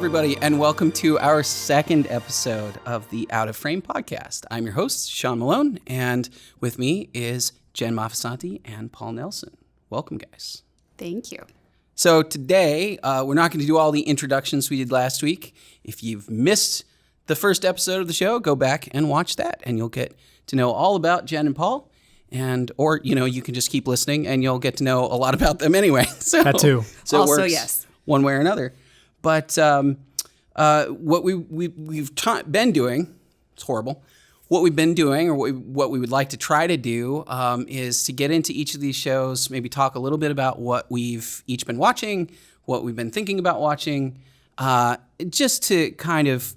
everybody, and welcome to our second episode of the Out of Frame podcast. I'm your host, Sean Malone, and with me is Jen Mafasante and Paul Nelson. Welcome, guys. Thank you. So today, we're not going to do all the introductions we did last week. If you've missed the first episode of the show, go back and watch that, and you'll get to know all about Jen and Paul. Or you can just keep listening, and you'll get to know a lot about them anyway. So, that too. So also, it works yes. One way or another. But what we've been doing, it's horrible. What we've been doing, or what we would like to try to do, is to get into each of these shows, maybe talk a little bit about what we've each been watching, what we've been thinking about watching, just to kind of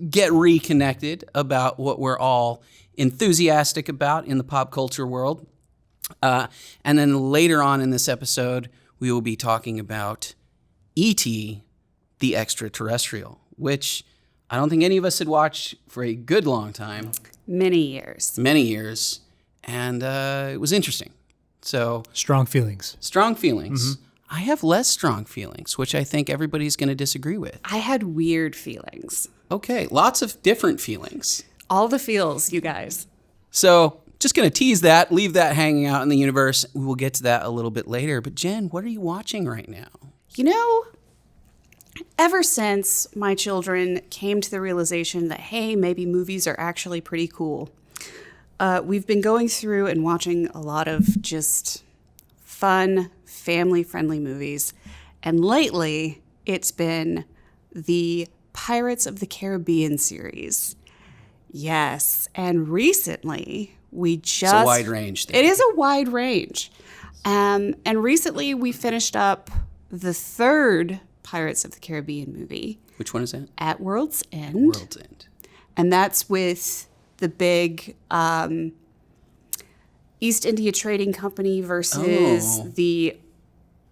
get reconnected about what we're all enthusiastic about in the pop culture world. And then later on in this episode, we will be talking about E.T., the Extra-Terrestrial, which I don't think any of us had watched for a good long time. Many years. And it was interesting. So Strong feelings. Mm-hmm. I have less strong feelings, which I think everybody's going to disagree with. I had weird feelings. Okay, lots of different feelings. All the feels, you guys. So just going to tease that, leave that hanging out in the universe. We will get to that a little bit later. But Jen, what are you watching right now? Ever since my children came to the realization that, hey, maybe movies are actually pretty cool, we've been going through and watching a lot of just fun, family-friendly movies. And lately, it's been the Pirates of the Caribbean series. Yes. And recently, it's a wide range. It is a wide range. And recently, we finished up the third Pirates of the Caribbean movie. Which one is that? At World's End. And that's with the big East India Trading Company versus the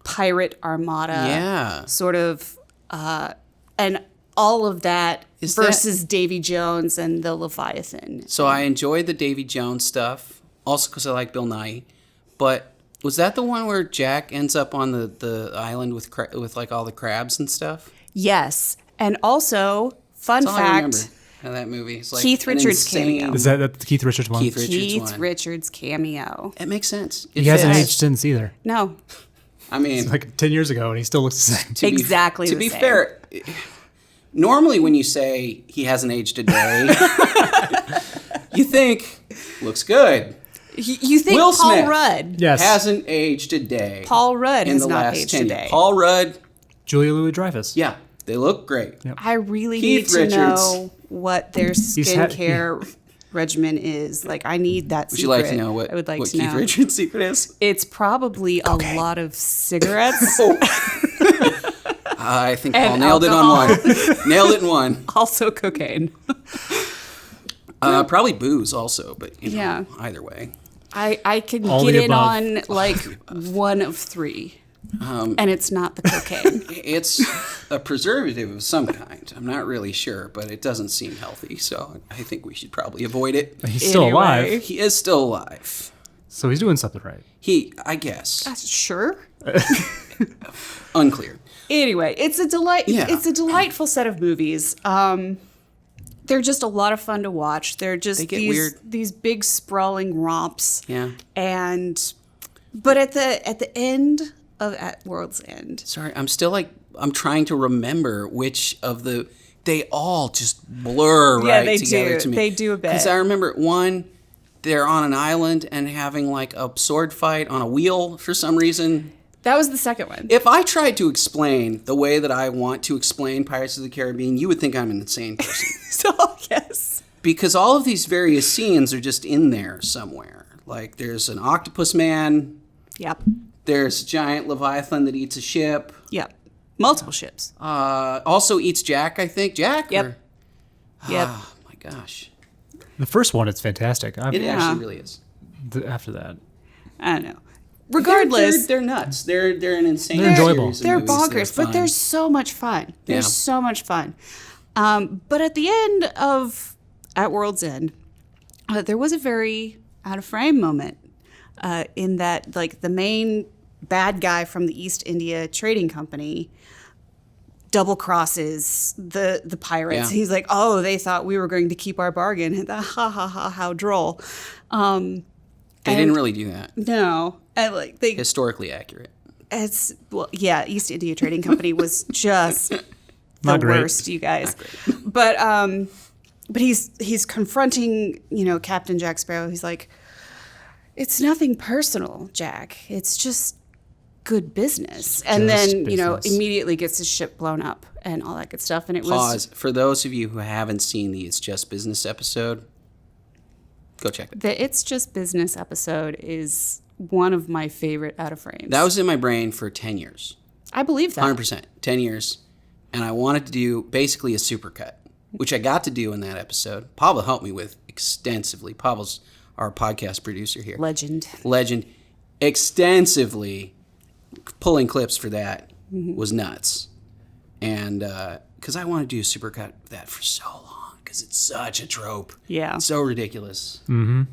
pirate armada. Yeah. Sort of, and all of that versus Davy Jones and the Leviathan. So I enjoyed the Davy Jones stuff, also because I like Bill Nighy. But was that the one where Jack ends up on the island with like all the crabs and stuff? Yes. And also, fun That's all I remember fact, of that movie. It's like Keith Richards' cameo. Is that the Keith Richards one? Keith Richards' cameo. It makes sense. He hasn't aged since either. No. I mean, It's like 10 years ago, and he still looks the same. to be fair, normally when you say he hasn't aged a day, you think looks good. You think Will Paul Smith Rudd hasn't aged a day. Paul Rudd in has the not last aged 10 a years. day. Paul Rudd, Julia Louis-Dreyfus. yeah, they look great. Yep. I really Keith need to Richards. know what their skincare regimen is. Like, I need that Would secret. you like to know what to Keith know. Richards' secret is? It's probably a lot of cigarettes. I think And Paul nailed it on one. Nailed it in one. Also cocaine. Probably booze also, but Yeah. either way. I can All get the in above. on like one of three. And it's not the cocaine. It's a preservative of some kind. I'm not really sure, but it doesn't seem healthy, so I think we should probably avoid it. He's still Anyway. alive, He is still alive. so he's doing something right. I guess. Sure. Unclear. Anyway, it's a delight. Yeah. It's a delightful set of movies. They're just a lot of fun to watch. They're just They get weird. these big sprawling romps. Yeah. But at the end of At World's End, Sorry, I'm trying to remember which of they all just blur right together to me. They do a bit. Because I remember one, they're on an island and having like a sword fight on a wheel for some reason. that was the second one. If I tried to explain the way that I want to explain Pirates of the Caribbean, you would think I'm an insane person. So yes. Because all of these various scenes are just in there somewhere. Like there's an octopus man, Yep. there's a giant leviathan that eats a ship. Yep. Multiple ships. Also eats Jack, I think. Jack? Yep. Or- Yep. Oh my gosh. The first one, it's fantastic. It actually really is. After that. I don't know. Regardless, They're nuts. They're an insane They're enjoyable. series of they're movies that are bonkers, but fun. they're so much fun. They're Yeah. so much fun. But at the end of At World's End, there was a very out of frame moment in that, like, the main bad guy from the East India Trading Company double crosses the pirates. Yeah. He's like, oh, they thought we were going to keep our bargain. Ha ha ha! How droll. They didn't really do that. No, and like they. Historically accurate. East India Trading Company was just the Not great. worst, you guys. But he's confronting, Captain Jack Sparrow. He's like, it's nothing personal, Jack. It's just good business. And then, business. immediately gets his ship blown up and all that good stuff. And it was Pause. For those of you who haven't seen the It's Just Business episode, go check it. the It's Just Business episode is one of my favorite out of frames. That was in my brain for 10 years. I believe that. 100%. 10 years. And I wanted to do basically a supercut, which I got to do in that episode. Pavel helped me with extensively. Pavel's our podcast producer here. Legend. Extensively pulling clips for that was nuts. And because I wanted to do a supercut of that for so long because it's such a trope. Yeah. It's so ridiculous. Mm-hmm.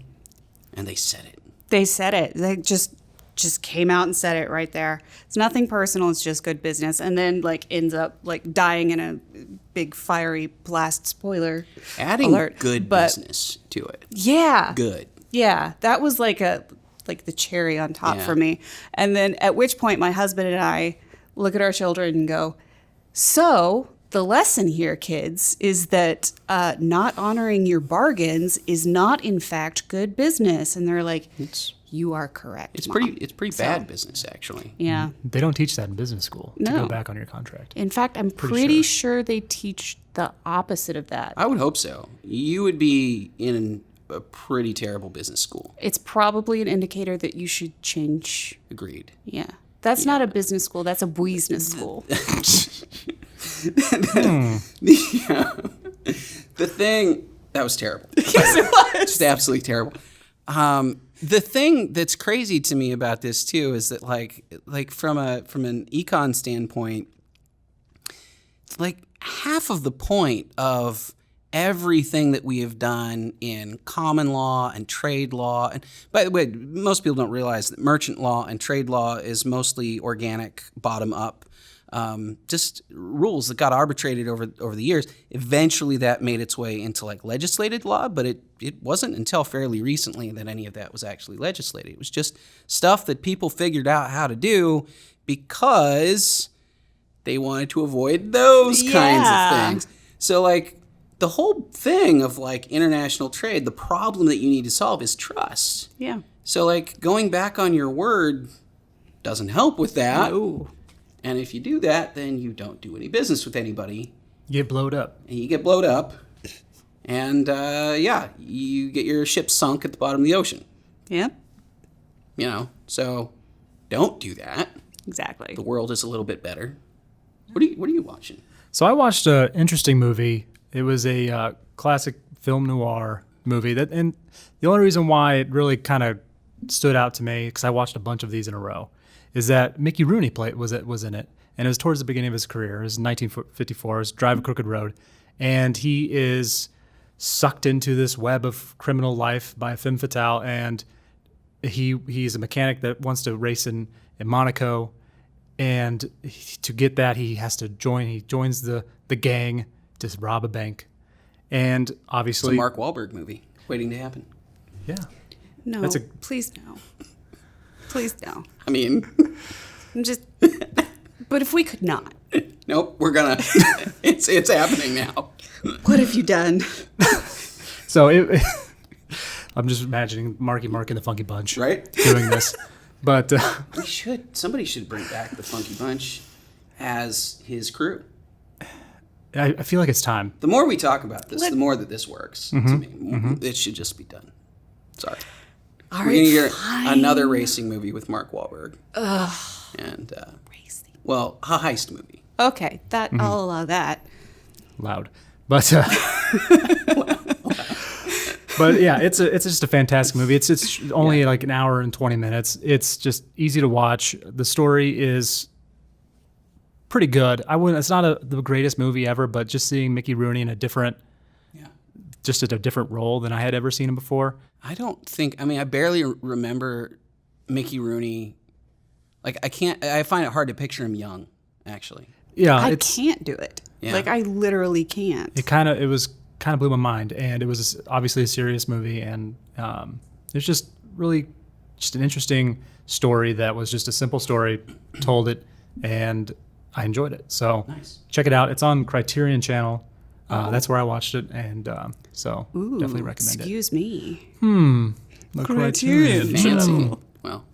And they said it. They said it. They just came out and said it right there. It's nothing personal. It's just good business. And then ends up dying in a big fiery blast. Spoiler Adding alert. good But business to it. Yeah. Good. Yeah. That was like the cherry on top Yeah. for me. And then at which point my husband and I look at our children and go, so the lesson here, kids, is that not honoring your bargains is not in fact good business. And they're like, you are correct. It's Mom. pretty bad business actually. Yeah. They don't teach that in business school to No. go back on your contract. In fact, I'm pretty sure they teach the opposite of that. I would hope so. You would be in a pretty terrible business school. It's probably an indicator that you should change. Agreed. Yeah. That's not a business school. That's a business school. The thing that was terrible. Yes, it was. Just absolutely terrible. The thing that's crazy to me about this too is that like from an econ standpoint, like half of the point of everything that we have done in common law and trade law, and by the way, most people don't realize that merchant law and trade law is mostly organic, bottom up. Just rules that got arbitrated over the years. Eventually, that made its way into like legislated law, but it wasn't until fairly recently that any of that was actually legislated. It was just stuff that people figured out how to do because they wanted to avoid those kinds of things. So like the whole thing of like international trade, the problem that you need to solve is trust. Yeah. So like going back on your word doesn't help with that. Ooh. And if you do that, then you don't do any business with anybody. You get blowed up. And you get blowed up. And, you get your ship sunk at the bottom of the ocean. Yep. So don't do that. Exactly. The world is a little bit better. What are you watching? So I watched an interesting movie. It was a classic film noir movie. And the only reason why it really kind of stood out to me, because I watched a bunch of these in a row, is that Mickey Rooney was in it, and it was towards the beginning of his career. It was 1954. It was Drive a Crooked Road, and he is sucked into this web of criminal life by a femme fatale, and he's a mechanic that wants to race in Monaco, and to get that he joins the gang to rob a bank, and It's a obviously Mark Wahlberg movie waiting to happen. yeah. No. That's Please no. Please no. I mean, I'm just. But if we could not. nope, we're gonna. it's happening now. What have you done? So I'm just imagining Marky Mark and the Funky Bunch Right? doing this. But Somebody should bring back the Funky Bunch as his crew. I feel like it's time. The more we talk about this, the more that this works to me. It should just be done. Sorry. All We're going to hear fine. another racing movie with Mark Wahlberg. And, Racing. well, a heist movie. Okay, I'll allow that. Loud. But but yeah, it's just a fantastic movie. It's only like an hour and 20 minutes. It's just easy to watch. The story is pretty good. It's not the greatest movie ever, but just seeing Mickey Rooney in a different role than I had ever seen him before. I barely remember Mickey Rooney. Like, I find it hard to picture him young, actually. Yeah, I can't do it. Yeah. Like, I literally can't. it was kind of blew my mind, and it was obviously a serious movie, and it's just really just an interesting story that was just a simple story, told it, and I enjoyed it. So Nice. check it out. It's on Criterion Channel. That's where I watched it, and so Ooh, definitely recommend excuse me. it. Criterion Fancy. Well,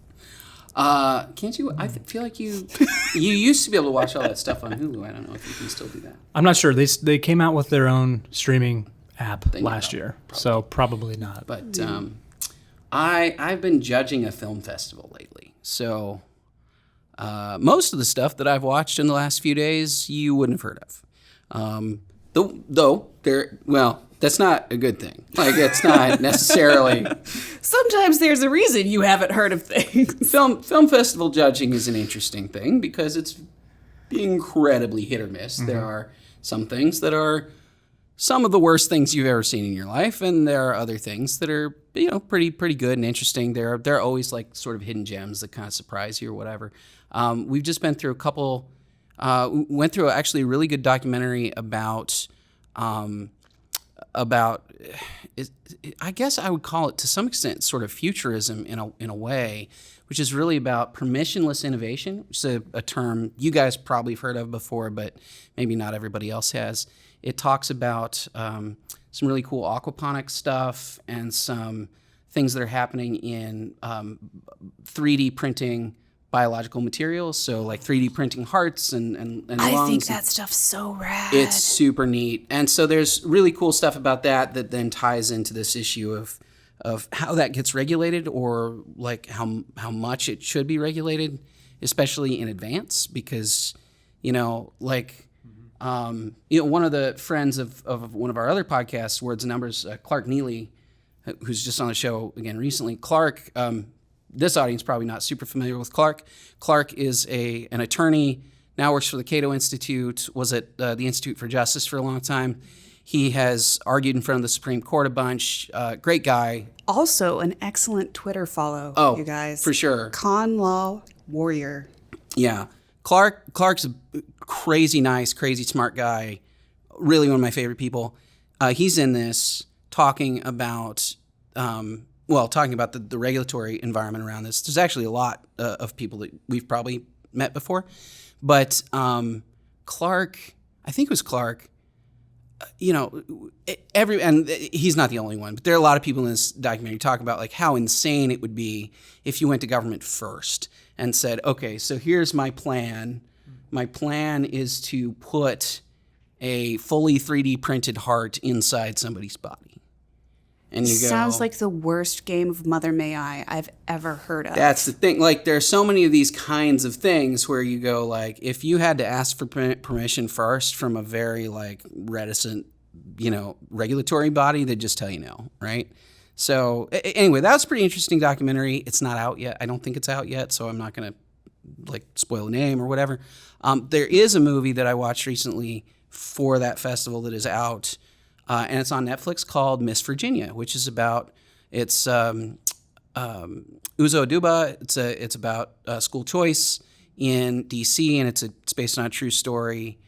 can't you? I feel like you used to be able to watch all that stuff on Hulu. I don't know if you can still do that. I'm not sure. They came out with their own streaming app They last know, year, so probably not. But I've been judging a film festival lately, so most of the stuff that I've watched in the last few days you wouldn't have heard of. Though that's not a good thing. Like, it's not necessarily. Sometimes there's a reason you haven't heard of things. Film festival judging is an interesting thing because it's incredibly hit or miss. There are some things that are some of the worst things you've ever seen in your life, and there are other things that are pretty good and interesting. They're always like sort of hidden gems that kind of surprise you or whatever. We've just been through a couple. Went through actually a really good documentary about. I guess I would call it to some extent sort of futurism in a way, which is really about permissionless innovation, which is a term you guys probably have heard of before, but maybe not everybody else has. It talks about some really cool aquaponics stuff and some things that are happening in 3D printing biological materials, so like 3D printing hearts and lungs. I think that stuff's so rad. It's super neat. And so there's really cool stuff about that then ties into this issue of how that gets regulated, or like how much it should be regulated, especially in advance, because one of the friends of one of our other podcasts, Words and Numbers, Clark Neely, who's just on the show again recently. Clark, this audience probably not super familiar with Clark. Clark is an attorney, now works for the Cato Institute, was at the Institute for Justice for a long time. He has argued in front of the Supreme Court a bunch. Great guy. Also an excellent Twitter follow, you guys. For sure. Con Law Warrior. Yeah. Clark's a crazy nice, crazy smart guy. Really one of my favorite people. He's in this talking about the regulatory environment around this. There's actually a lot of people that we've probably met before. But Clark, I think it was Clark, and he's not the only one, but there are a lot of people in this documentary talk about like how insane it would be if you went to government first and said, okay, so here's my plan. My plan is to put a fully 3D printed heart inside somebody's body. And you go, sounds like the worst game of Mother May I I've ever heard of. That's the thing. Like, there's so many of these kinds of things where you go, like, if you had to ask for permission first from a very, like, reticent, regulatory body, they'd just tell you no, right? So, anyway, that was a pretty interesting documentary. It's not out yet. I don't think it's out yet, so I'm not going to, like, spoil the name or whatever. There is a movie that I watched recently for that festival that is out, and it's on Netflix, called Miss Virginia, which is about Uzo Aduba. It's about school choice in D.C., and it's based on a true story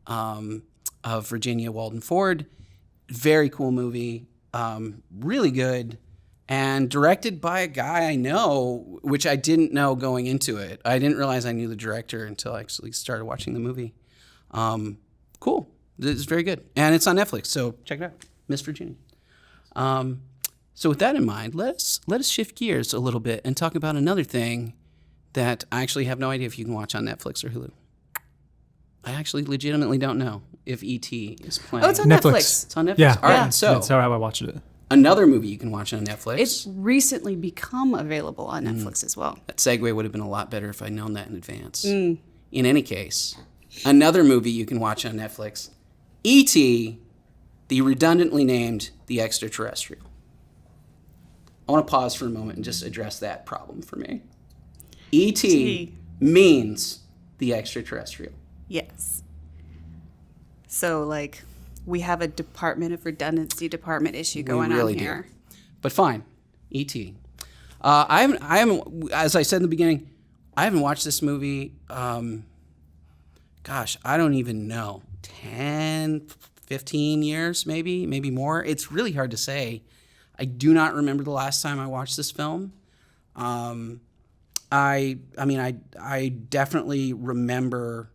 of Virginia Walden Ford. Very cool movie, really good, and directed by a guy I know, which I didn't know going into it. I didn't realize I knew the director until I actually started watching the movie. Cool. It's very good. And it's on Netflix, so check it out. Miss Virginia. So with that in mind, let us shift gears a little bit and talk about another thing that I actually have no idea if you can watch on Netflix or Hulu. I actually legitimately don't know if E.T. is playing. Oh, it's on Netflix. It's on Netflix. Yeah. All right. Yeah. So That's how I watched it. another movie you can watch on Netflix. It's recently become available on Netflix as well. That segue would have been a lot better if I'd known that in advance. In any case, another movie you can watch on Netflix, E.T., the redundantly named The Extra-Terrestrial. I want to pause for a moment and just address that problem for me. E.T. means The Extra-Terrestrial. Yes. So, like, we have a Department of Redundancy department issue going really on here. do. But fine, E.T. I haven't, as I said in the beginning, I haven't watched this movie gosh, I don't even know, 10, 15 years, maybe more. It's really hard to say. I do not remember the last time I watched this film. I definitely remember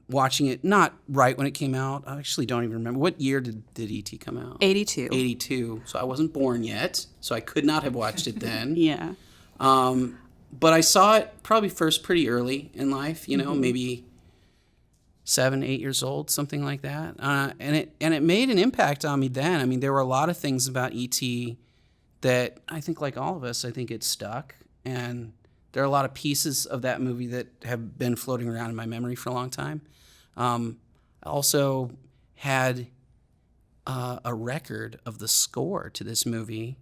watching it, not right when it came out. I actually don't even remember. What year did E.T. come out? 82. 82. So I wasn't born yet, so I could not have watched it then. Yeah. But I saw it probably first pretty early in life, maybe 7, 8 years old, something like that. And it made an impact on me then. I mean, there were a lot of things about E.T. that I think, like all of us, I think it stuck. And there are a lot of pieces of that movie that have been floating around in my memory for a long time. I also had a record of the score to this movie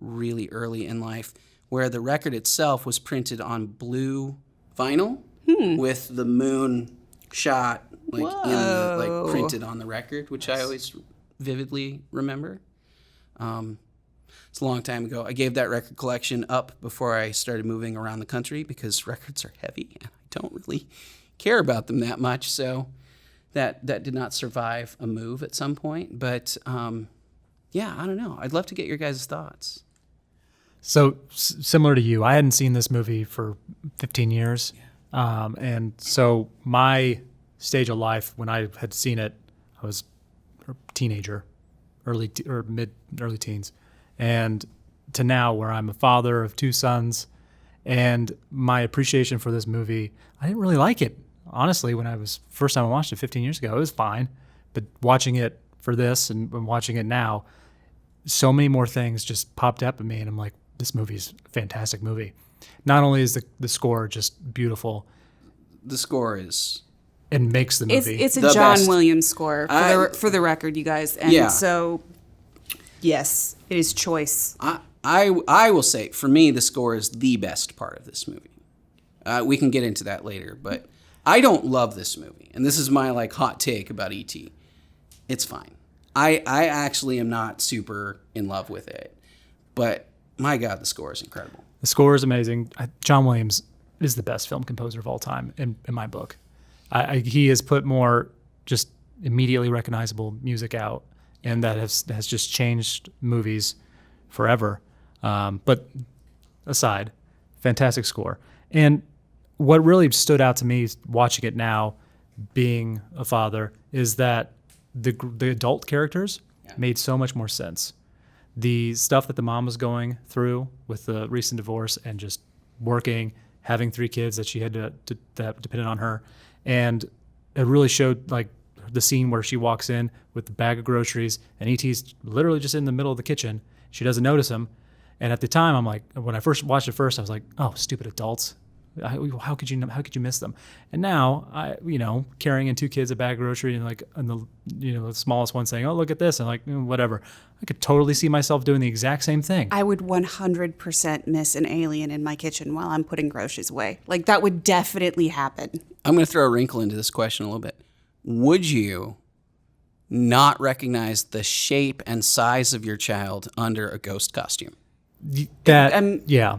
really early in life, where the record itself was printed on blue vinyl with the moon shot printed on the record, which I always vividly remember. It's a long time ago. I gave that record collection up before I started moving around the country because records are heavy and I don't really care about them that much. So that did not survive a move at some point. But yeah, I don't know. I'd love to get your guys' thoughts. So similar to you, I hadn't seen this movie for 15 years. Yeah. And so my stage of life when I had seen it, I was a teenager, early teens. And to now where I'm a father of 2 sons, and my appreciation for this movie, I didn't really like it. Honestly, when I was first time I watched it 15 years ago, it was fine. But watching it for this and watching it now, so many more things just popped up at me, and I'm like, this movie's a fantastic movie. Not only is the score just beautiful, the score is... It makes the movie. It's a the John best. Williams score, for the record, you guys. And so, yes, it is choice. I will say, for me, the score is the best part of this movie. We can get into that later, but I don't love this movie. And this is my hot take about E.T. It's fine. I actually am not super in love with it. But my God, the score is incredible. The score is amazing. John Williams is the best film composer of all time in my book. He has put more just immediately recognizable music out, and that has just changed movies forever. But aside, fantastic score. And what really stood out to me watching it now, being a father, is that the adult characters made so much more sense. The stuff that the mom was going through with the recent divorce and just working, having 3 kids that she had that depended on her, and it really showed the scene where she walks in with the bag of groceries and E.T.'s literally just in the middle of the kitchen. She doesn't notice him, and at the time I'm like, when I first watched it I was like, oh, stupid adults. How could you miss them? And now carrying in 2 kids a bag of grocery and the smallest one saying, oh, look at this, and whatever. I could totally see myself doing the exact same thing. I would 100% miss an alien in my kitchen while I'm putting groceries away. That would definitely happen. I'm going to throw a wrinkle into this question a little bit. Would you not recognize the shape and size of your child under a ghost costume? Yeah.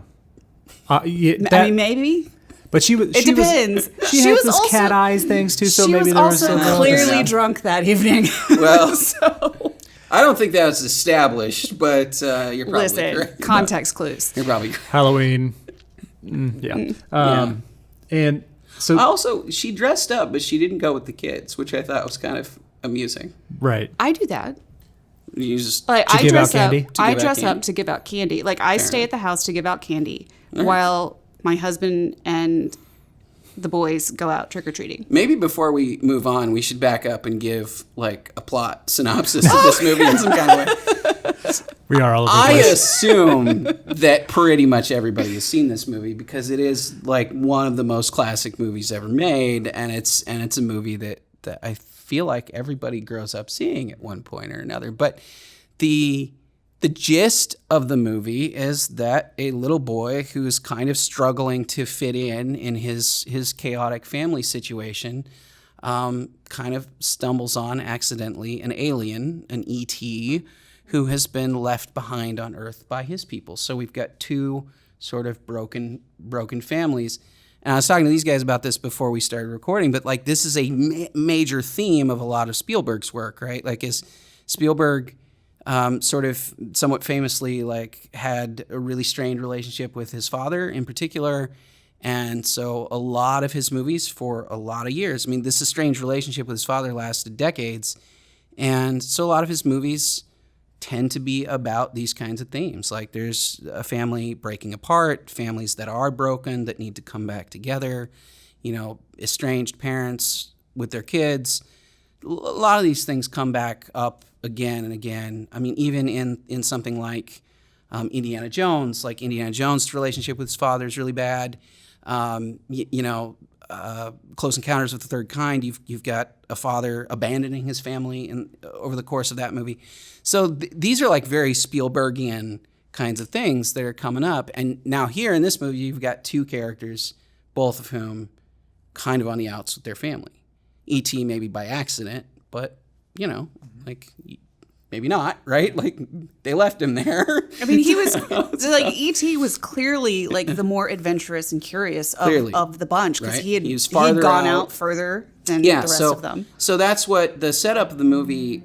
I mean, maybe. But she was. It depends. She had those also, cat eyes things too. So maybe there was also clearly drunk that evening. Well, so I don't think that was established, but you're probably correct. Context clues. You're probably correct. Halloween. Yeah. And so also she dressed up, but she didn't go with the kids, which I thought was kind of amusing. Right. I do that. You just I dress up to give out candy. I stay at the house to give out candy while my husband and the boys go out trick-or-treating. Maybe before we move on, we should back up and give a plot synopsis of this movie in some kind of way. We are all over the I place. assume that pretty much everybody has seen this movie because it is one of the most classic movies ever made, and it's a movie that I feel like everybody grows up seeing at one point or another. But the gist of the movie is that a little boy who's kind of struggling to fit in his chaotic family situation kind of stumbles on accidentally an alien, an ET, who has been left behind on Earth by his people. So we've got 2 sort of broken families. And I was talking to these guys about this before we started recording, but like this is a major theme of a lot of Spielberg's work, right? Like is Spielberg sort of somewhat famously like had a really strained relationship with his father in particular. And so a lot of his movies for a lot of years, I mean, this estranged relationship with his father lasted decades. And so a lot of his movies tend to be about these kinds of themes. Like there's a family breaking apart, families that are broken that need to come back together, estranged parents with their kids. A lot of these things come back up again and again. I mean, even in something like Indiana Jones, like Indiana Jones' relationship with his father is really bad. Close Encounters of the Third Kind, you've got a father abandoning his family over the course of that movie. So these are like very Spielbergian kinds of things that are coming up. And now here in this movie, you've got two characters, both of whom kind of on the outs with their family. E.T. maybe by accident, but, like maybe not, right? Like they left him there. I mean, he was like E.T. was clearly like the more adventurous and curious of the bunch because right? he had gone out further than the rest of them. So that's what the setup of the movie.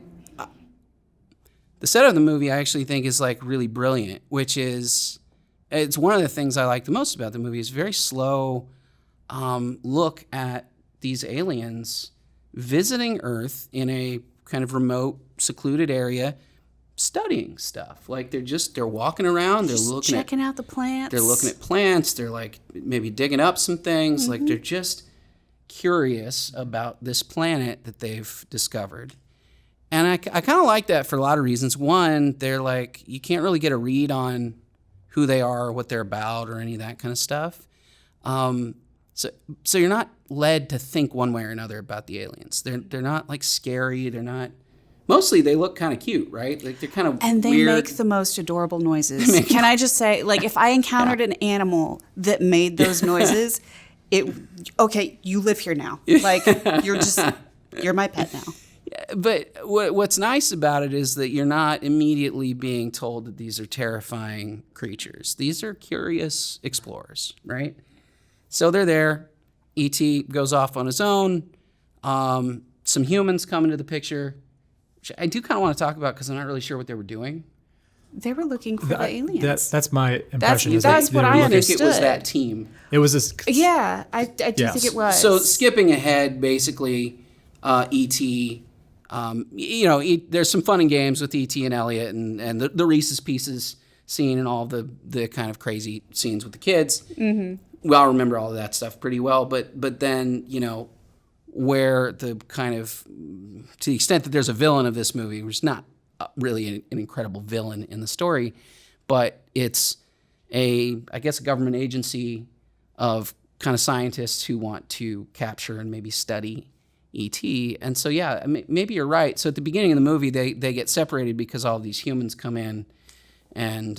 The setup of the movie I actually think is like really brilliant, which is it's one of the things I like the most about the movie. Is very slow look at these aliens visiting Earth in a kind of remote, secluded area, studying stuff. Like they're walking around, they're looking checking out the plants. They're looking at plants. They're like maybe digging up some things. Like they're just curious about this planet that they've discovered. And I kind of like that for a lot of reasons. One, they're like you can't really get a read on who they are, or what they're about, or any of that kind of stuff. So you're not led to think one way or another about the aliens. They're not like scary. They're not. Mostly they look kind of cute, right? Like they're kind of and they weird. make the most adorable noises. Can I just say, like, if I encountered an animal that made those noises, you live here now. Like you're my pet now. But what's nice about it is that you're not immediately being told that these are terrifying creatures. These are curious explorers, right? So they're there. E.T. goes off on his own. Some humans come into the picture, which I do kind of want to talk about because I'm not really sure what they were doing. They were looking for the aliens. That's my impression. That's what I understood. I think it was that team. It was this. Yeah, I do think it was. So skipping ahead, basically, E.T., there's some fun and games with E.T. and Elliot and the Reese's Pieces scene and all the kind of crazy scenes with the kids. Mm-hmm. We all remember all of that stuff pretty well, but then, where the kind of, to the extent that there's a villain of this movie, there's not really an incredible villain in the story, but it's a government agency of kind of scientists who want to capture and maybe study E.T. And so, yeah, maybe you're right. So at the beginning of the movie, they get separated because all these humans come in and,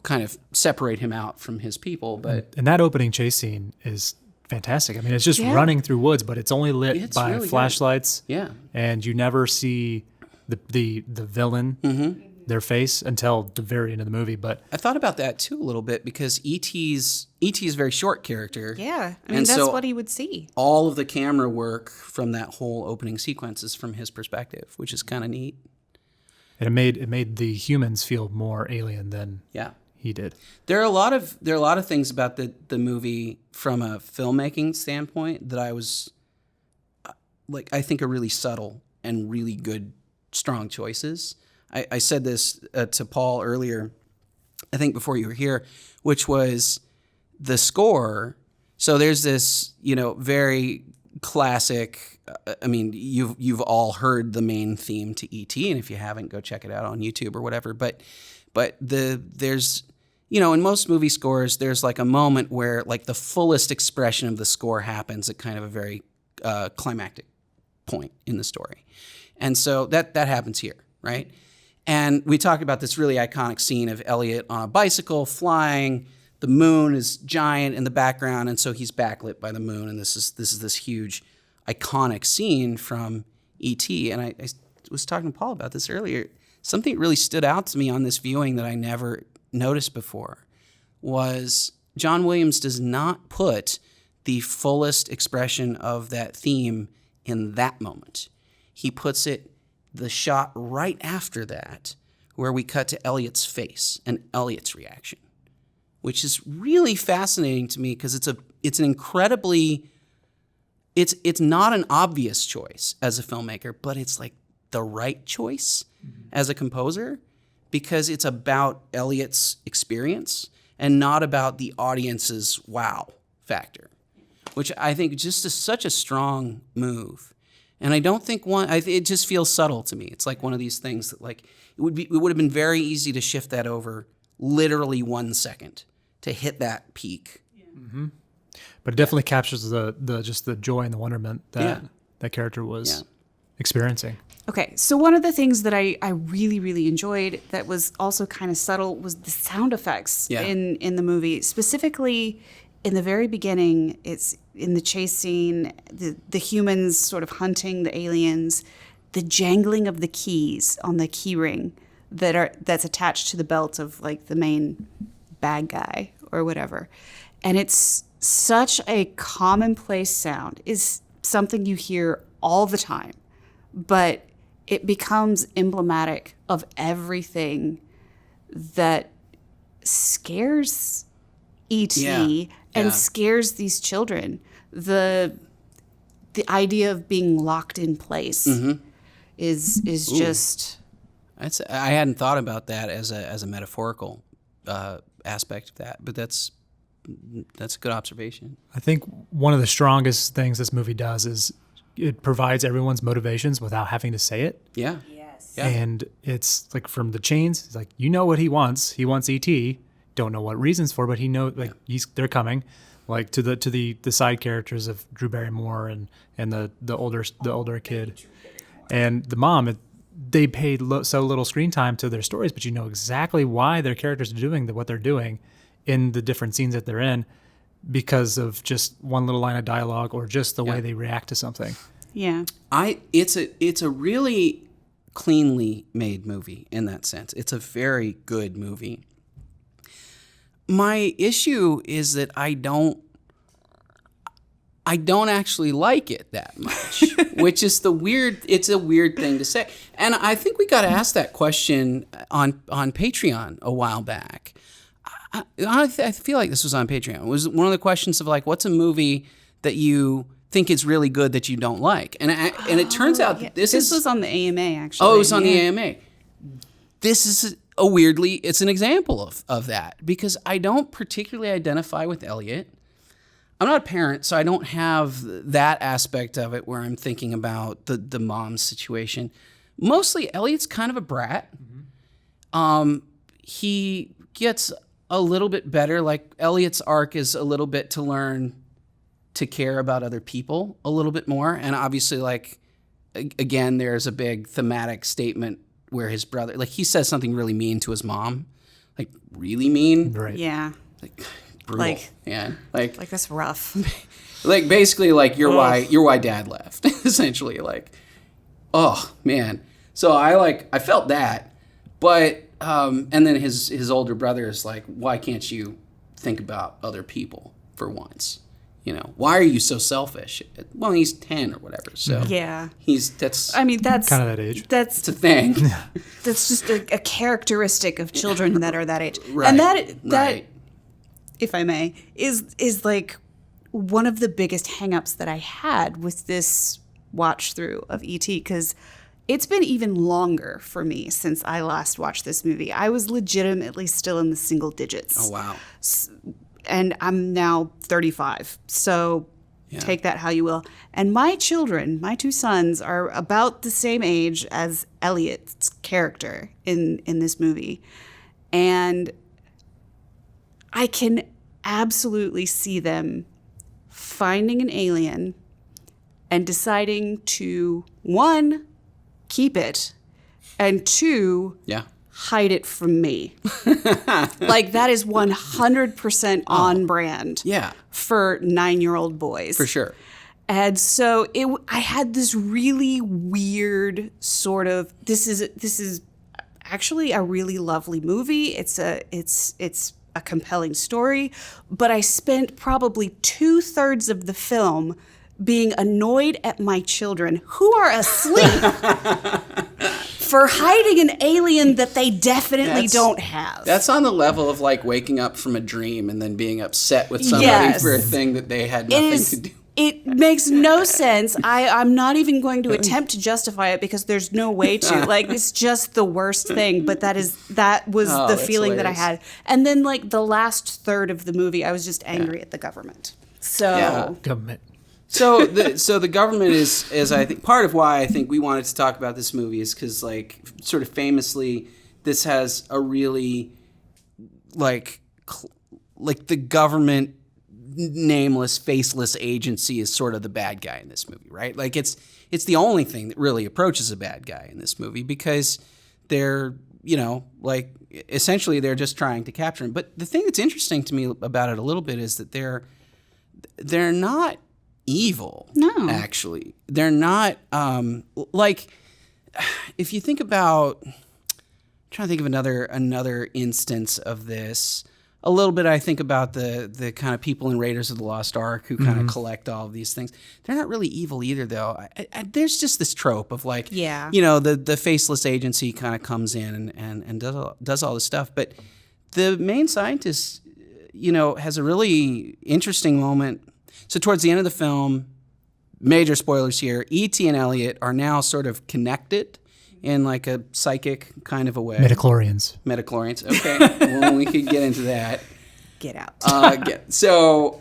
kind of separate him out from his people. And that opening chase scene is fantastic. I mean, it's just running through woods, but it's only lit by really flashlights. Good. Yeah. And you never see the villain, their face, until the very end of the movie. But I thought about that too a little bit because E.T.'s a very short character. Yeah, I mean, that's what he would see. All of the camera work from that whole opening sequence is from his perspective, which is kind of neat. And it made the humans feel more alien than he did. There are a lot of things about the movie from a filmmaking standpoint that I think are really subtle and really good, strong choices. I said this to Paul earlier, I think before you were here, which was the score. So there's this, very classic. I mean, you've all heard the main theme to E.T., and if you haven't, go check it out on YouTube or whatever. But there's in most movie scores, there's like a moment where like the fullest expression of the score happens at kind of a very climactic point in the story, and so that happens here, right? And we talked about this really iconic scene of Elliot on a bicycle flying. The moon is giant in the background, and so he's backlit by the moon, and this is this huge, iconic scene from E.T. And I was talking to Paul about this earlier. Something that really stood out to me on this viewing that I never noticed before was John Williams does not put the fullest expression of that theme in that moment. He puts it the shot right after that, where we cut to Elliot's face and Elliot's reaction, which is really fascinating to me because it's an incredibly, it's not an obvious choice as a filmmaker, but it's like the right choice as a composer, because it's about Elliot's experience and not about the audience's wow factor, which I think just is such a strong move. And I don't think it just feels subtle to me. It's like one of these things that like it would have been very easy to shift that over literally 1 second to hit that peak. Mm-hmm. But it definitely captures the just the joy and the wonderment that that character was experiencing. Okay, so one of the things that I really, really enjoyed that was also kind of subtle was the sound effects in the movie. Specifically, in the very beginning, it's in the chase scene, the humans sort of hunting the aliens, the jangling of the keys on the key ring that's attached to the belt of like the main bad guy or whatever. And it's such a commonplace sound. Is something you hear all the time, but it becomes emblematic of everything that scares E.T. and scares these children. The idea of being locked in place is just. I hadn't thought about that as a metaphorical aspect of that, but that's a good observation. I think one of the strongest things this movie does is it provides everyone's motivations without having to say it. Yeah. Yes. Yeah. And it's like from the chains, it's like, you know what he wants. He wants E.T. Don't know what reasons for, but he knows like they're coming. Like to the side characters of Drew Barrymore and the older kid and the mom. They paid so little screen time to their stories, but you know exactly why their characters are doing what they're doing in the different scenes that they're in, because of just one little line of dialogue or just the way they react to something. Yeah. It's a really cleanly made movie in that sense. It's a very good movie. My issue is that I don't actually like it that much, which is it's a weird thing to say. And I think we got asked that question on Patreon a while back. I feel like this was on Patreon. It was one of the questions of like, what's a movie that you think is really good that you don't like? And it turns out that this was on the AMA actually. Oh, it was on the AMA. This is it's an example of that, because I don't particularly identify with Elliot. I'm not a parent, so I don't have that aspect of it where I'm thinking about the mom's situation. Mostly, Elliot's kind of a brat. He gets a little bit better. Like, Elliot's arc is a little bit to learn to care about other people a little bit more. And obviously, like, again, there's a big thematic statement where his brother, like, he says something really mean to his mom. Like, really mean. Right. Yeah. Like, brutal. Like that's rough. Like, basically, like, you're why dad left, essentially. Like, oh man. So I felt that, but and then his older brother is like, why can't you think about other people for once? You know, why are you so selfish? Well, he's 10 or whatever, so yeah, that's kind of that age. It's a thing. That's just a characteristic of children that are that age, right. And that right. if I may, is like one of the biggest hangups that I had with this watch through of E.T., because it's been even longer for me since I last watched this movie. I was legitimately still in the single digits. Oh, wow. And I'm now 35. So take that how you will. And my children, my two sons, are about the same age as Elliot's character in this movie. And I can absolutely see them finding an alien and deciding to, one, keep it, and two, hide it from me. Like, that is 100% on brand for 9-year-old boys. For sure. And so I had this really weird sort of, this is actually a really lovely movie. It's a compelling story, but I spent probably 2/3 of the film being annoyed at my children who are asleep for hiding an alien that they definitely don't have. That's on the level of like waking up from a dream and then being upset with somebody Yes. for a thing that they had nothing to do. It makes no sense. I'm not even going to attempt to justify it because there's no way to. Like, it's just the worst thing. But that was the feeling that I had. And then, like, the last third of the movie, I was just angry at the government. So Government. So the government is I think part of why I think we wanted to talk about this movie is because like sort of famously this has a really like the government nameless faceless agency is sort of the bad guy in this movie, right? Like it's the only thing that really approaches a bad guy in this movie because they're like essentially they're just trying to capture him. But the thing that's interesting to me about it a little bit is that they're not evil. No. Actually. They're not like if you think about I'm trying to think of another instance of this. A little bit I think about the kind of people in Raiders of the Lost Ark who kind of collect all of these things. They're not really evil either though. There's just this trope of like the faceless agency kind of comes in and does all this stuff. But the main scientist has a really interesting moment. So towards the end of the film, major spoilers here, E.T. and Elliot are now sort of connected in like a psychic kind of a way. Midichlorians. Okay. Well, we could get into that. get out. So,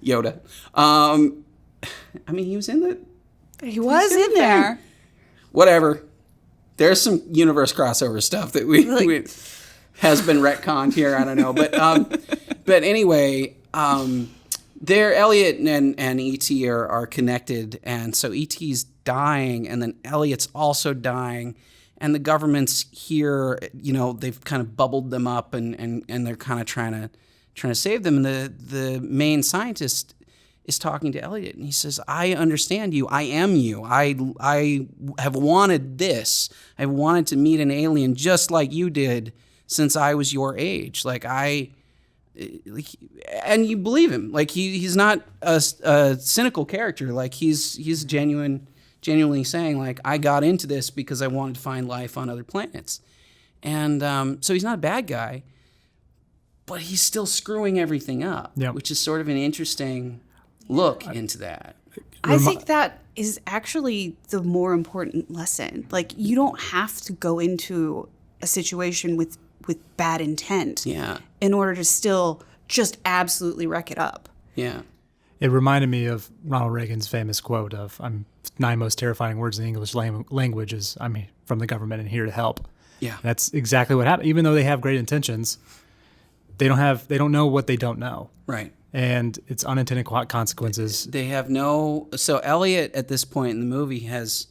Yoda. I mean, he was in the... He was in there. Whatever. There's some universe crossover stuff that we has been retconned here. I don't know. But anyway... There, Elliot and E.T. are connected, and so E.T.'s dying, and then Elliot's also dying, and the government's here. They've kind of bubbled them up, and they're kind of trying to save them. And the main scientist is talking to Elliot, and he says, "I understand you. I am you. I have wanted this. I've wanted to meet an alien just like you did since I was your age. And you believe him. Like he's not a cynical character. Like he's genuinely saying like I got into this because I wanted to find life on other planets, and so he's not a bad guy, but he's still screwing everything up, which is sort of an interesting look into that. I think that is actually the more important lesson. Like you don't have to go into a situation with bad intent in order to still just absolutely wreck it up. Yeah. It reminded me of Ronald Reagan's famous quote of, 9 most terrifying words in the English language is, from the government and here to help. Yeah. And that's exactly what happened. Even though they have great intentions, they don't know what they don't know. Right. And it's unintended consequences. They have so Elliot at this point in the movie has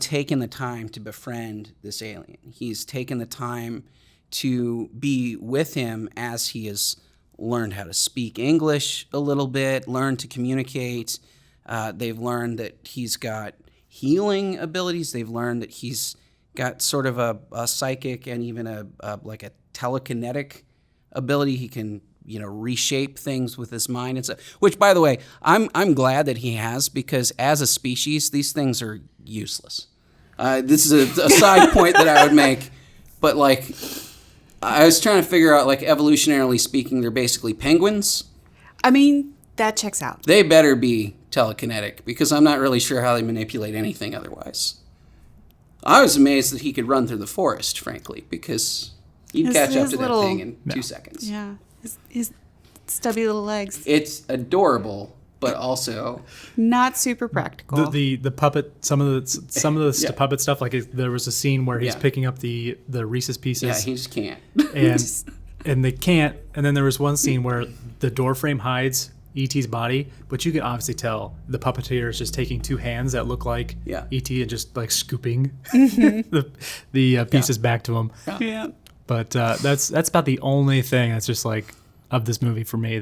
taken the time to befriend this alien. He's taken the time to be with him as he has learned how to speak English a little bit, learned to communicate. They've learned that he's got healing abilities. They've learned that he's got sort of a psychic and even a telekinetic ability. He can reshape things with his mind and stuff. Which, by the way, I'm glad that he has, because as a species, these things are useless. This is a side point that I would make, but like I was trying to figure out, like evolutionarily speaking, they're basically penguins. That checks out. They better be telekinetic, because I'm not really sure how they manipulate anything otherwise. I was amazed that he could run through the forest, frankly, because you'd catch up to that thing in 2 seconds. Yeah. His stubby little legs. It's adorable, but also not super practical. The puppet, some of the puppet stuff. Like there was a scene where he's picking up the Reese's Pieces. Yeah, he just can't. And they can't. And then there was one scene where the door frame hides E.T.'s body, but you can obviously tell the puppeteer is just taking 2 hands that look like E.T. and just like scooping the pieces back to him. Yeah. But that's about the only thing that's just like of this movie for me.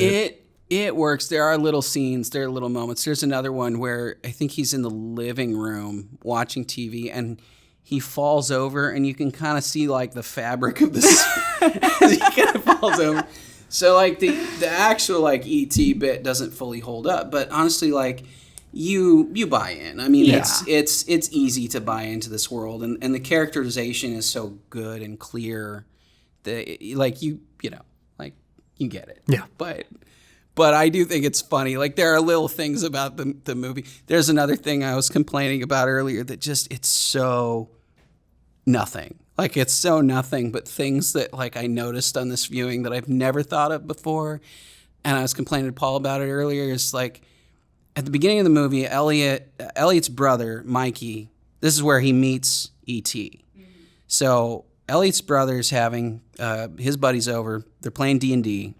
It works. There are little scenes. There are little moments. There's another one where I think he's in the living room watching TV, and he falls over, and you can kind of see like the fabric of this as he kind of falls over. So like the actual like ET bit doesn't fully hold up, but honestly, like you buy in. I mean, it's easy to buy into this world, and the characterization is so good and clear that like you know like you get it. Yeah. But I do think it's funny. Like there are little things about the movie. There's another thing I was complaining about earlier that just it's so nothing. Like it's so nothing, but things that like I noticed on this viewing that I've never thought of before. And I was complaining to Paul about it earlier. Is like at the beginning of the movie, Elliot's brother, Mikey, this is where he meets E.T. Mm-hmm. So Elliot's brother's having his buddies over. They're playing D&D.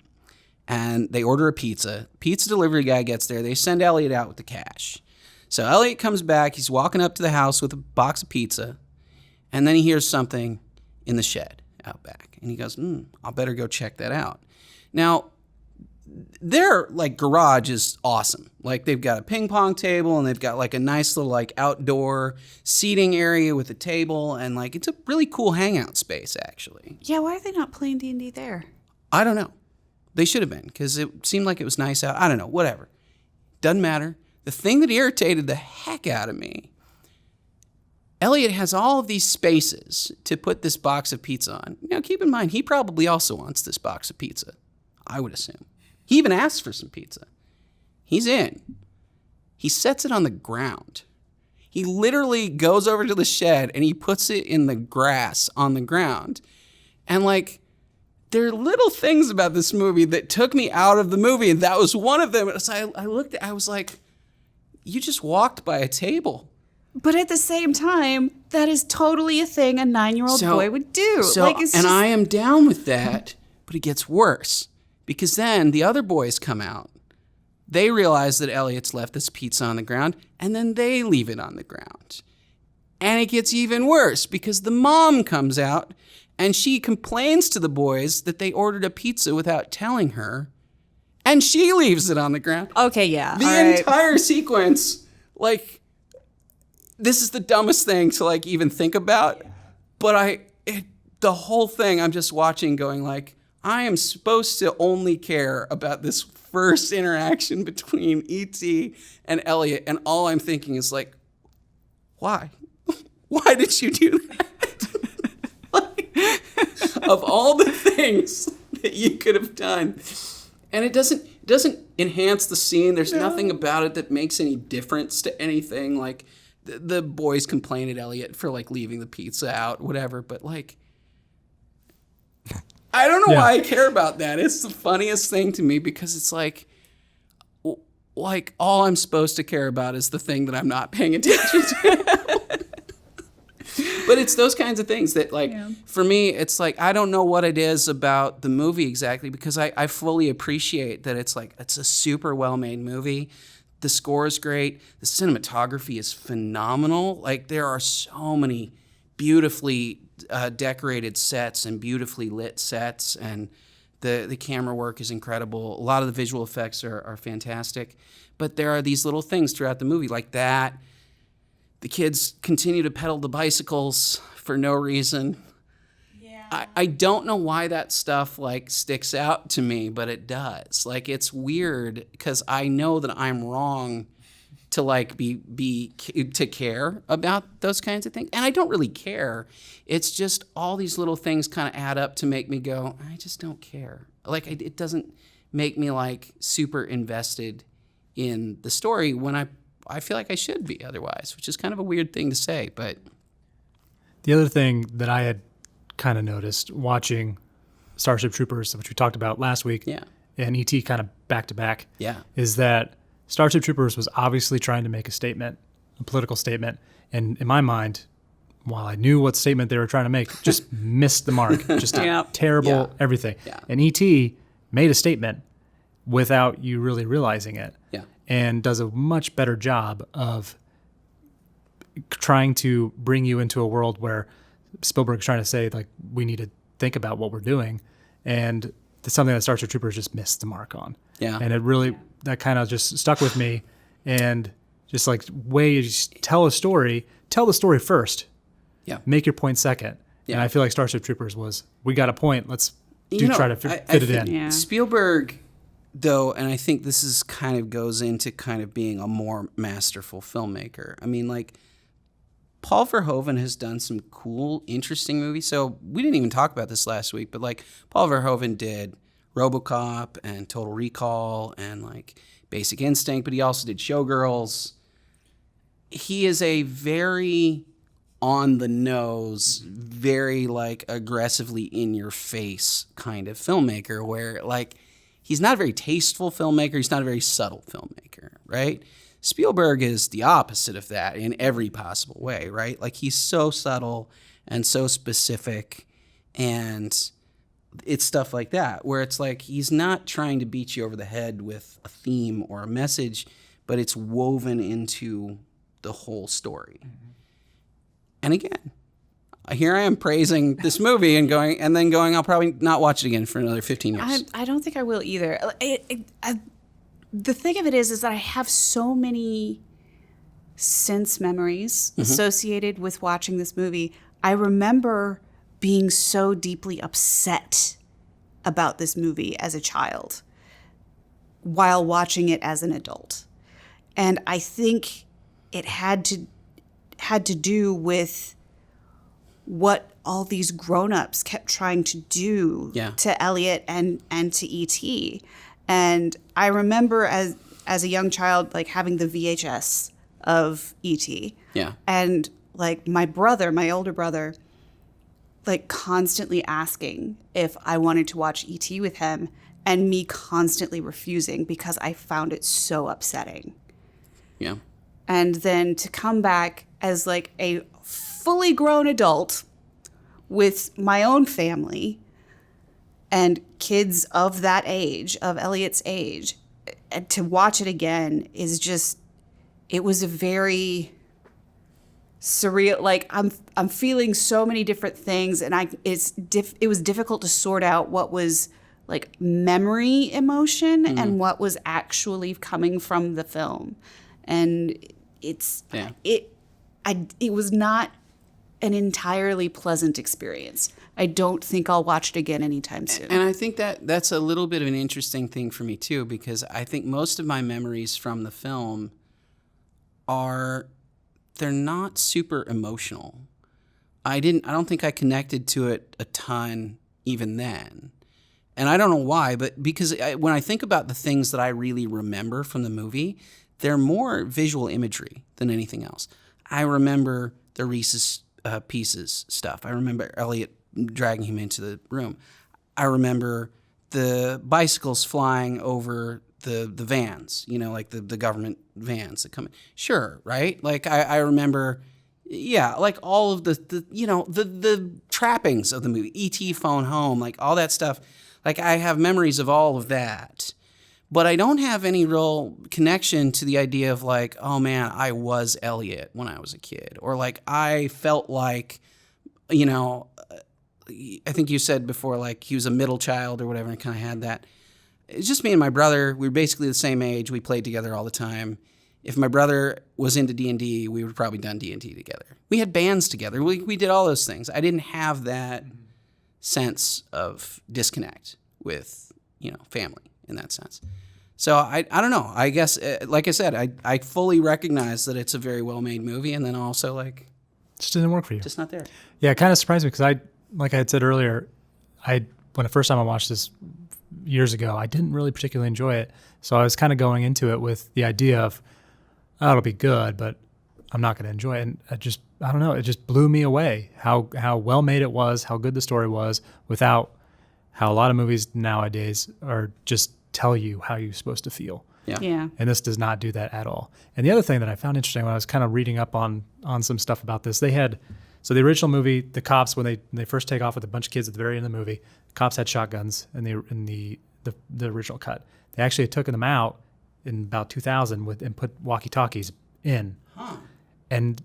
And they order a pizza. Pizza delivery guy gets there. They send Elliot out with the cash. So Elliot comes back. He's walking up to the house with a box of pizza. And then he hears something in the shed out back. And he goes, I'll better go check that out. Now, their like garage is awesome. Like they've got a ping pong table and they've got like a nice little like outdoor seating area with a table. And like it's a really cool hangout space, actually. Yeah, why are they not playing D&D there? I don't know. They should have been, because it seemed like it was nice out. I don't know, whatever. Doesn't matter. The thing that irritated the heck out of me, Elliot has all of these spaces to put this box of pizza on. Now, keep in mind, he probably also wants this box of pizza, I would assume. He even asks for some pizza. He's in. He sets it on the ground. He literally goes over to the shed and he puts it in the grass on the ground. And like, there are little things about this movie that took me out of the movie, and that was one of them. So I looked I was like, you just walked by a table. But at the same time, that is totally a thing a 9-year-old boy would do. I am down with that, but it gets worse. Because then the other boys come out. They realize that Elliot's left this pizza on the ground, and then they leave it on the ground. And it gets even worse, because the mom comes out, and she complains to the boys that they ordered a pizza without telling her, and she leaves it on the ground. Okay, yeah. The entire sequence, like, this is the dumbest thing to, like, even think about. But the whole thing, I'm just watching going, like, I am supposed to only care about this first interaction between E.T. and Elliot, and all I'm thinking is, like, why? Why did you do that? Of all the things that you could have done. And it doesn't enhance the scene. There's nothing about it that makes any difference to anything. Like, the boys complain at Elliot for, like, leaving the pizza out, whatever. But, like, I don't know why I care about that. It's the funniest thing to me, because it's like all I'm supposed to care about is the thing that I'm not paying attention to. But it's those kinds of things that, like, for me, it's like, I don't know what it is about the movie exactly, because I fully appreciate that it's like, it's a super well-made movie. The score is great. The cinematography is phenomenal. Like, there are so many beautifully decorated sets and beautifully lit sets, and the camera work is incredible. A lot of the visual effects are fantastic. But there are these little things throughout the movie, like that. The kids continue to pedal the bicycles for no reason. Yeah. I don't know why that stuff like sticks out to me, but it does. Like, it's weird, because I know that I'm wrong to like to care about those kinds of things, and I don't really care. It's just all these little things kind of add up to make me go, I just don't care. Like, it doesn't make me like super invested in the story when I feel like I should be otherwise, which is kind of a weird thing to say. But the other thing that I had kind of noticed watching Starship Troopers, which we talked about last week, and E.T. kind of back to back, is that Starship Troopers was obviously trying to make a statement, a political statement. And in my mind, while I knew what statement they were trying to make, just missed the mark. Just terrible everything. Yeah. And E.T. made a statement without you really realizing it. Yeah. And does a much better job of trying to bring you into a world where Spielberg's trying to say, like, we need to think about what we're doing. And it's something that Starship Troopers just missed the mark on. Yeah. And it really, that kind of just stuck with me. And just like, way you just tell the story first. Yeah. Make your point second. Yeah. And I feel like Starship Troopers was, we got a point. Let's try to fit I it think in. Yeah. Spielberg, though, and I think this is kind of goes into kind of being a more masterful filmmaker. I mean, like, Paul Verhoeven has done some cool, interesting movies. So we didn't even talk about this last week, but like Paul Verhoeven did RoboCop and Total Recall and like Basic Instinct, but he also did Showgirls. He is a very on the nose, very like aggressively in your face kind of filmmaker where like he's not a very tasteful filmmaker, he's not a very subtle filmmaker, right? Spielberg is the opposite of that in every possible way, right? Like he's so subtle and so specific, and it's stuff like that where it's like he's not trying to beat you over the head with a theme or a message, but it's woven into the whole story. And again, here I am praising this movie and then going, I'll probably not watch it again for another 15 years. I don't think I will either. The thing of it is that I have so many sense memories associated with watching this movie. I remember being so deeply upset about this movie as a child while watching it as an adult. And I think it had to do with what all these grown-ups kept trying to do to Elliot and to E.T. And I remember as a young child, like having the VHS of E.T. Yeah. And like my older brother, like constantly asking if I wanted to watch E.T. with him and me constantly refusing because I found it so upsetting. Yeah. And then to come back as like a fully grown adult with my own family and kids of that age, of Elliot's age, and to watch it again is just, it was a very surreal, like I'm feeling so many different things, and it was difficult to sort out what was like memory emotion and what was actually coming from the film. And it was not an entirely pleasant experience. I don't think I'll watch it again anytime soon. And I think that's a little bit of an interesting thing for me too, because I think most of my memories from the film they're not super emotional. I don't think I connected to it a ton even then. And I don't know why, but because when I think about the things that I really remember from the movie, they're more visual imagery than anything else. I remember the Reese's Pieces stuff. I remember Elliot dragging him into the room. I remember the bicycles flying over the vans, like the government vans that come in. Sure, right? Like I remember, like all of the trappings of the movie, E.T. Phone Home, like all that stuff. Like I have memories of all of that. But I don't have any real connection to the idea of like, oh man, I was Elliot when I was a kid. Or like I felt like, I think you said before, like he was a middle child or whatever and kind of had that. It's just me and my brother. We were basically the same age. We played together all the time. If my brother was into D&D, we would have probably done D&D together. We had bands together. We did all those things. I didn't have that sense of disconnect with, family in that sense. So I don't know. I guess, like I said, I fully recognize that it's a very well-made movie, and then also like... Just didn't work for you. Just not there. Yeah, it kind of surprised me because like I had said earlier, when the first time I watched this years ago, I didn't really particularly enjoy it. So I was kind of going into it with the idea of, oh, it'll be good, but I'm not going to enjoy it. And I don't know, it just blew me away how well made it was, how good the story was, without how a lot of movies nowadays are just tell you how you're supposed to feel. Yeah. And this does not do that at all. And the other thing that I found interesting when I was kind of reading up on some stuff about this, so the original movie, the cops, when they first take off with a bunch of kids at the very end of the movie, cops had shotguns in the original cut. They actually took them out in about 2000 and put walkie-talkies in. Huh.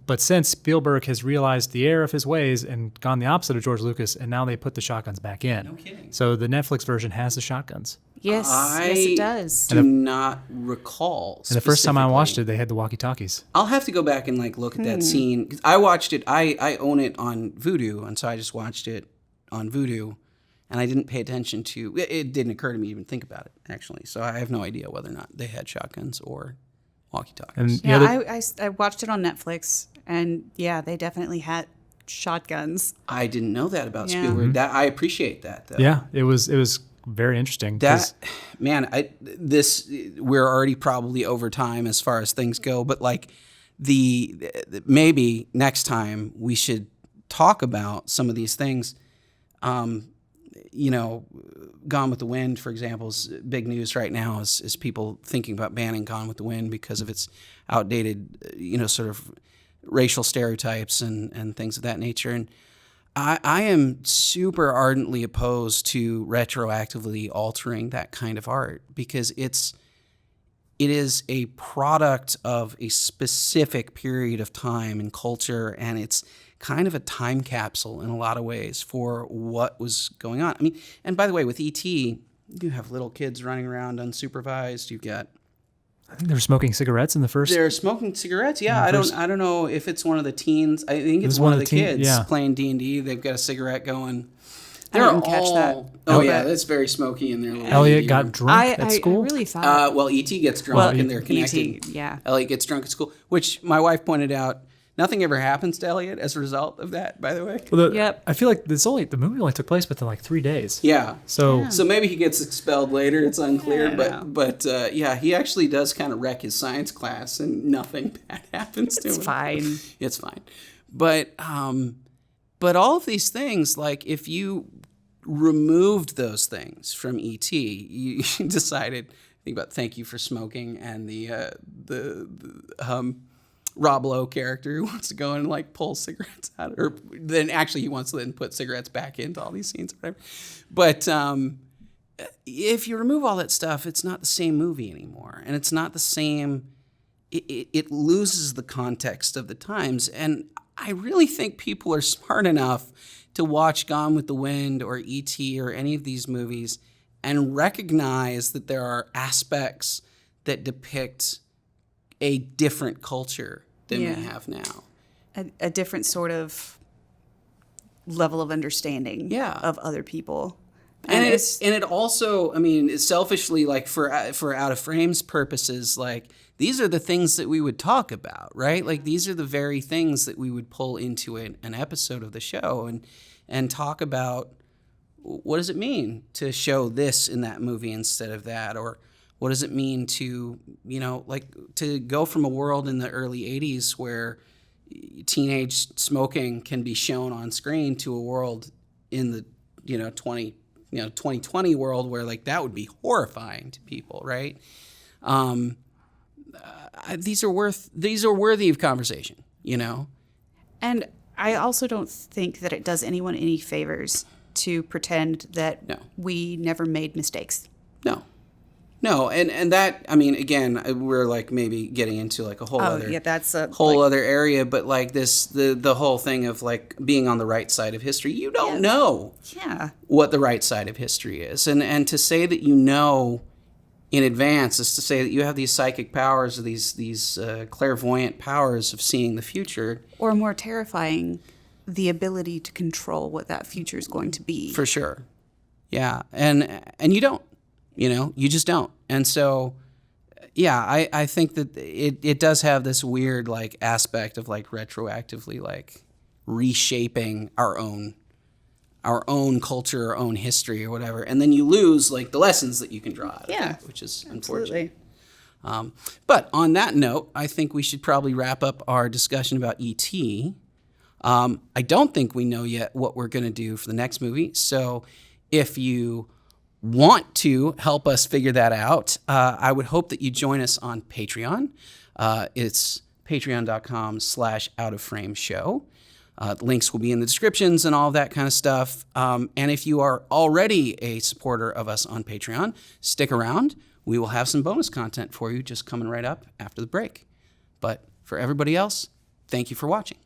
But since Spielberg has realized the error of his ways and gone the opposite of George Lucas, and now they put the shotguns back in. No kidding. So the Netflix version has the shotguns. Yes, yes, it does. Do not recall. And the first time I watched specifically. it, they had the walkie-talkies. I'll have to go back and like look at that scene. 'Cause I watched it. I own it on Vudu, and so I just watched it on Vudu, and I didn't pay attention to. It didn't occur to me to even think about it actually. So I have no idea whether or not they had shotguns or walkie-talkies. And the Yeah, other, I watched it on Netflix, and yeah, they definitely had shotguns. I didn't know that about Yeah. Spielberg. That I appreciate that though. yeah, it was very interesting. 'cause That man, we're already probably over time as far as things go, but like maybe next time we should talk about some of these things. Gone with the Wind, for example, is big news right now. Is people thinking about banning Gone with the Wind because of its outdated, sort of racial stereotypes and things of that nature. And I am super ardently opposed to retroactively altering that kind of art because it is a product of a specific period of time and culture, and it's kind of a time capsule in a lot of ways for what was going on. I mean, and by the way, with E.T., you have little kids running around unsupervised. You've got I think they were smoking cigarettes in the first. they're smoking cigarettes. Yeah, I don't know if it's one of the teens. I think it's was one of the kids yeah. playing D&D. They've got a cigarette going. I didn't catch that. Oh yeah, that's very smoky in there. Elliot got drunk at school. I really thought. Well, E.T. gets drunk and they're connected. E.T., yeah. Elliot gets drunk at school, which my wife pointed out. Nothing ever happens to Elliot as a result of that, by the way. Well, Yep. I feel like the movie only took place within like 3 days. Yeah. So So maybe he gets expelled later. It's unclear, Yeah. but yeah, he actually does kind of wreck his science class, and nothing bad happens to him. It's fine. It's fine. But all of these things, like if you removed those things from E.T., you decided, think about Thank You for Smoking and the Rob Lowe character who wants to go and like pull cigarettes out, or then actually he wants to then put cigarettes back into all these scenes or whatever. But if you remove all that stuff, it's not the same movie anymore, and it's not the same. It loses the context of the times, and I really think people are smart enough to watch Gone with the Wind or E.T. or any of these movies and recognize that there are aspects that depict a different culture than we have now. A different sort of level of understanding of other people. And it also, I mean, selfishly, like for Out of Frame's purposes, like these are the things that we would talk about, right? Like these are the very things that we would pull into an episode of the show and talk about what does it mean to show this in that movie instead of that, or what does it mean to, like to go from a world in the early 80s where teenage smoking can be shown on screen to a world in the, 2020 world where like that would be horrifying to people, right? These are worthy of conversation, And I also don't think that it does anyone any favors to pretend that we never made mistakes. No, and that, I mean, again, we're like maybe getting into like a whole that's a whole other area, but like this, the whole thing of like being on the right side of history, you don't know what the right side of history is. And to say that you know in advance is to say that you have these psychic powers, or these clairvoyant powers of seeing the future. Or more terrifying, the ability to control what that future is going to be. For sure. Yeah, and you don't. You just don't. And so, yeah, I think that it does have this weird like aspect of like retroactively like reshaping our own culture, our own history or whatever. And then you lose like the lessons that you can draw out of that, which is unfortunate. But on that note, I think we should probably wrap up our discussion about E.T. I don't think we know yet what we're going to do for the next movie. So if you want to help us figure that out, I would hope that you join us on Patreon. It's patreon.com/outofframeshow. Links will be in the descriptions and all of that kind of stuff. And if you are already a supporter of us on Patreon, stick around. We will have some bonus content for you just coming right up after the break. But for everybody else, thank you for watching.